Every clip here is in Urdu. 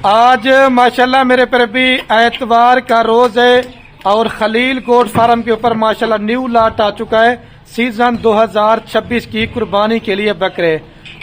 آج ماشاءاللہ میرے پر بھی اتوار کا روز ہے اور خلیل گوٹ فارم کے اوپر ماشاءاللہ نیو لاٹ آ چکا ہے سیزن 2026 کی قربانی کے لیے بکرے.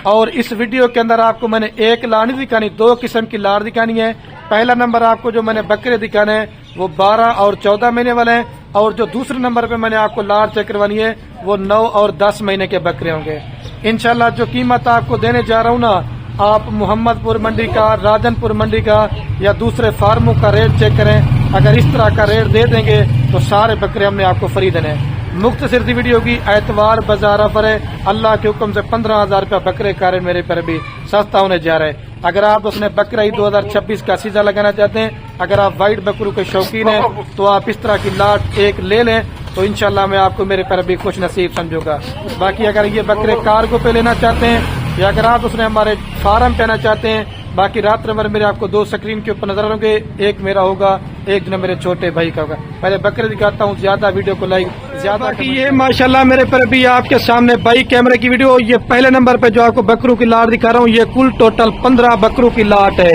اور اس ویڈیو کے اندر آپ کو میں نے ایک لاٹ نہیں دکھانی، دو قسم کی لاٹ دکھانی ہے. پہلا نمبر آپ کو جو میں نے بکرے دکھانے ہیں وہ 12 اور 14 مہینے والے ہیں، اور جو دوسرے نمبر پہ میں نے آپ کو لاٹ چیک کروانی ہے وہ 9 اور 10 مہینے کے بکرے ہوں گے. انشاءاللہ جو قیمت آپ کو دینے جا رہا ہوں نا، آپ محمد پور منڈی کا، راجن پور منڈی کا یا دوسرے فارموں کا ریٹ چیک کریں. اگر اس طرح کا ریٹ دے دیں گے تو سارے بکرے ہم نے آپ کو فری دینے ہیں. مختصر سی ویڈیو کی اتوار بازار پر ہے. اللہ کے حکم سے 15,000 روپیہ بکرے کا ریٹ میرے پر بھی سستا ہونے جا رہا ہے. اگر آپ اس نے بکرا عید 2026 کا سیزا لگانا چاہتے ہیں، اگر آپ وائٹ بکروں کے شوقین ہیں تو آپ اس طرح کی لاٹ ایک لے لیں تو انشاءاللہ میں آپ کو میرے پر بھی خوش نصیب سمجھوں گا. باقی اگر یہ بکرے کارگو پہ لینا چاہتے ہیں یا اگر آپ اس نے ہمارے فارم پہ آنا چاہتے ہیں، باقی رات نمبر میرے آپ کو 2 سکرین کے اوپر نظر ہوں گے. ایک میرا ہوگا، ایک جو میرے چھوٹے بھائی کا ہوگا. پہلے بکرے دکھاتا ہوں، زیادہ ویڈیو کو لائک زیادہ. یہ ماشاءاللہ میرے پر بھی آپ کے سامنے بائی کیمرے کی ویڈیو. یہ پہلے نمبر پہ جو آپ کو بکروں کی لاٹ دکھا رہا ہوں، یہ کل ٹوٹل 15 بکروں کی لاٹ ہے.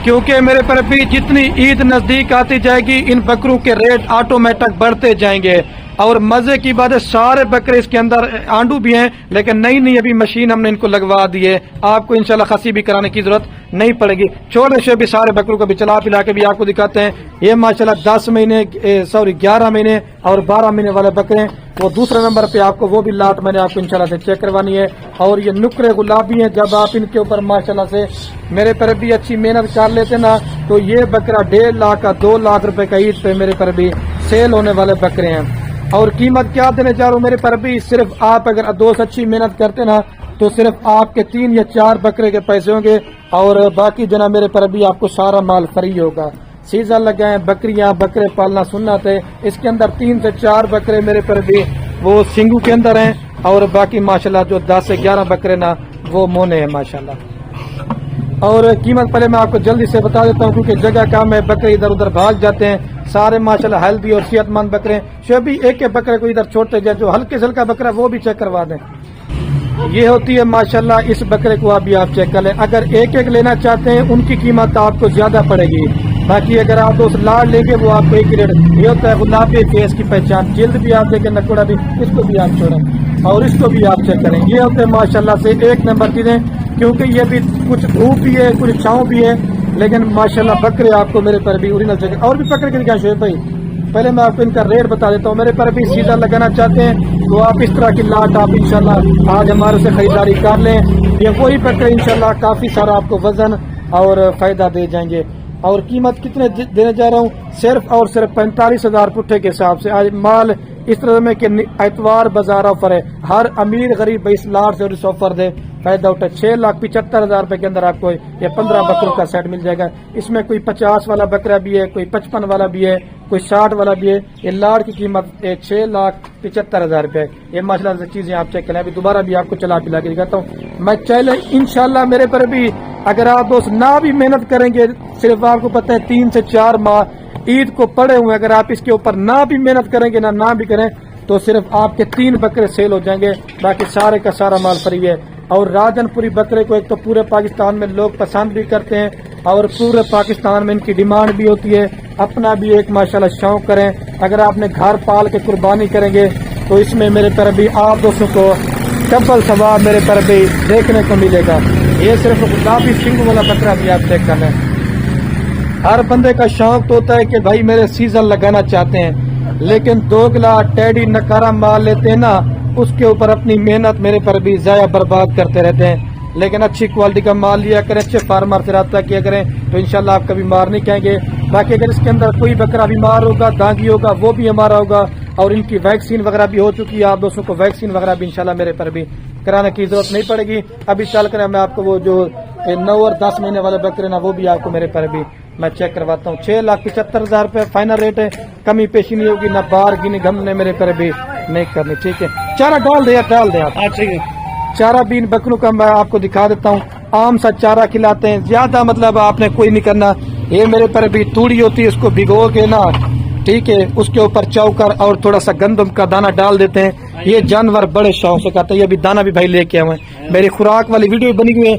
کیونکہ میرے پر بھی جتنی عید نزدیک آتی جائے گی ان بکروں کے ریٹ آٹومیٹک بڑھتے جائیں گے. اور مزے کی بات ہے سارے بکرے اس کے اندر آنڈو بھی ہیں، لیکن نئی ابھی مشین ہم نے ان کو لگوا دی ہے. آپ کو انشاءاللہ خسی بھی کرانے کی ضرورت نہیں پڑے گی. چھوٹے سے بھی سارے بکروں کو بھی چلا پلا کے بھی آپ کو دکھاتے ہیں. یہ ماشاءاللہ 11 مہینے اور 12 مہینے والے بکرے ہیں. وہ دوسرے نمبر پہ آپ کو وہ بھی لاٹ میں نے آپ کو انشاءاللہ سے چیک کروانی ہے. اور یہ نکرے گلابی ہیں، جب آپ ان کے اوپر ماشاءاللہ سے میرے پر بھی اچھی محنت کر لیتے نا تو یہ بکرا 1.5 لاکھ کا 2 لاکھ روپے کا عید پہ میرے پر بھی سیل ہونے والے بکرے ہیں. اور قیمت کیا دینے جا رہا ہوں میرے پر بھی، صرف آپ اگر دوست اچھی محنت کرتے نا تو صرف آپ کے 3 یا 4 بکرے کے پیسے ہوں گے اور باقی جناب میرے پر بھی آپ کو سارا مال فری ہوگا. سیزن لگائیں، بکریاں بکرے پالنا سنت ہے. اس کے اندر 3 سے 4 بکرے میرے پر بھی وہ سنگو کے اندر ہیں اور باقی ماشاءاللہ جو 10 سے 11 بکرے نا وہ مونے ہیں ماشاءاللہ. اور قیمت پہلے میں آپ کو جلدی سے بتا دیتا ہوں کیونکہ جگہ کام ہے، بکرے ادھر ادھر بھاگ جاتے ہیں. سارے ماشاءاللہ ہیلدی اور صحت مند بکرے ہیں. شعبی ایک بکرے کو ادھر چھوڑتے جائیں، جو ہلکے سے ہلکا بکرا وہ بھی چیک کروا دیں. یہ ہوتی ہے ماشاءاللہ اس بکرے کو بھی آپ چیک کر لیں. اگر ایک لینا چاہتے ہیں ان کی قیمت آپ کو زیادہ پڑے گی. باقی اگر آپ اس لاٹ لیں گے وہ آپ کو ایک ریٹ. یہ ہوتا ہے گلابی فیس کی پہچان، جلد بھی آپ دیکھیں، نکوڑا بھی، اس کو بھی آپ چھوڑیں اور اس کو بھی آپ چیک کریں. یہ ہوتے ہیں ماشاءاللہ سے 1 نمبر چیزیں، کیونکہ یہ بھی کچھ دھوپ بھی ہے کچھ چھاؤں بھی ہے، لیکن ماشاءاللہ بکرے آپ کو میرے پر بھی اوریجنل چیک. اور بھی بکرے کے دکھائیں شعیب بھائی. پہلے میں آپ کو ان کا ریٹ بتا دیتا ہوں. میرے پر بھی سیزن لگانا چاہتے ہیں تو آپ اس طرح کی لاٹ آپ انشاءاللہ آج ہمارے سے خریداری کر لیں. یہ وہی بکرے انشاءاللہ کافی سارا آپ کو وزن اور فائدہ دے جائیں گے. اور قیمت کتنے دینے جا رہا ہوں؟ صرف اور صرف 45,000 پٹھے کے حساب سے. آج مال اس طرح میں کہ اتوار بازار آفر ہے. ہر امیر غریب اس لاٹ سے اور اس آفر دے فائدہ اٹھے. 6,75,000 روپے کے اندر آپ کو یہ 15 بکروں کا سیٹ مل جائے گا. اس میں کوئی 50 والا بکرا بھی ہے، کوئی 55 والا بھی ہے، کوئی 60 والا بھی ہے. یہ لاٹ کی قیمت 6,75,000 روپے. یہ ماشاءاللہ سے چیزیں آپ چیک کریں. ابھی دوبارہ بھی آپ کو چلا پلا کے دکھاتا ہوں. میں چیلنج انشاءاللہ میرے پر بھی اگر آپ دوست نہ بھی محنت کریں گے، صرف آپ کو پتہ ہے 3 سے 4 ماہ عید کو پڑے ہوئے، اگر آپ اس کے اوپر نہ بھی محنت کریں گے نہ بھی کریں تو صرف آپ کے 3 بکرے سیل ہو جائیں گے. باقی سارے کا سارا مال فری ہے. اور راجن پوری بکرے کو ایک تو پورے پاکستان میں لوگ پسند بھی کرتے ہیں اور پورے پاکستان میں ان کی ڈیمانڈ بھی ہوتی ہے. اپنا بھی ایک ماشاءاللہ شوق کریں. اگر آپ نے گھر پال کے قربانی کریں گے تو اس میں میرے پر بھی آپ دوستوں کو ڈبل ثواب میرے پر بھی دیکھنے کو ملے گا. یہ صرف گلابی سنگ والا بکرا بھی آپ چیک کر لیں. ہر بندے کا شوق تو ہوتا ہے کہ بھائی میرے سیزن لگانا چاہتے ہیں، لیکن دوگلا ٹیڈی نکارا مال لیتے ہیں نا، اس کے اوپر اپنی محنت میرے پر بھی ضائع برباد کرتے رہتے ہیں. لیکن اچھی کوالٹی کا مال لیا کریں، اچھے فارمر سے رابطہ کیا کریں تو انشاءاللہ آپ کبھی مار نہیں کہیں گے. باقی اگر اس کے اندر کوئی بکرا بیمار ہوگا، دانگی ہوگا، وہ بھی ہمارا ہوگا. اور ان کی ویکسین وغیرہ بھی ہو چکی ہے. آپ دوستوں کو ویکسین وغیرہ بھی انشاءاللہ میرے پر بھی کرانے کی ضرورت نہیں پڑے گی. ابھی چل کر میں آپ کو وہ جو 9 اور 10 مہینے والے بکرے نا وہ بھی آپ کو میرے پر بھی میں چیک کرواتا ہوں. 6,75,000 روپے فائنل ریٹ ہے. کمی پیشی نہیں ہوگی، نہ بار گنی گم نے میرے پر بھی نہیں کرنی. ٹھیک ہے، چارہ ڈال دیں آپ. ٹھیک ہے، چارہ بھی ان بکروں کا میں آپ کو دکھا دیتا ہوں. عام سا چارہ کھلاتے ہیں، زیادہ مطلب آپ نے کوئی نہیں کرنا. یہ میرے پر بھی توڑی ہوتی ہے، اس کو بھگو کے نا، ٹھیک ہے، اس کے اوپر چوکر اور تھوڑا سا گندم کا دانہ ڈال دیتے ہیں. یہ جانور بڑے شوق سے کھاتے ہیں. یہ بھی دانہ بھی بھائی لے کے آئے ہیں. میری خوراک والی ویڈیو بنی ہوئی ہے.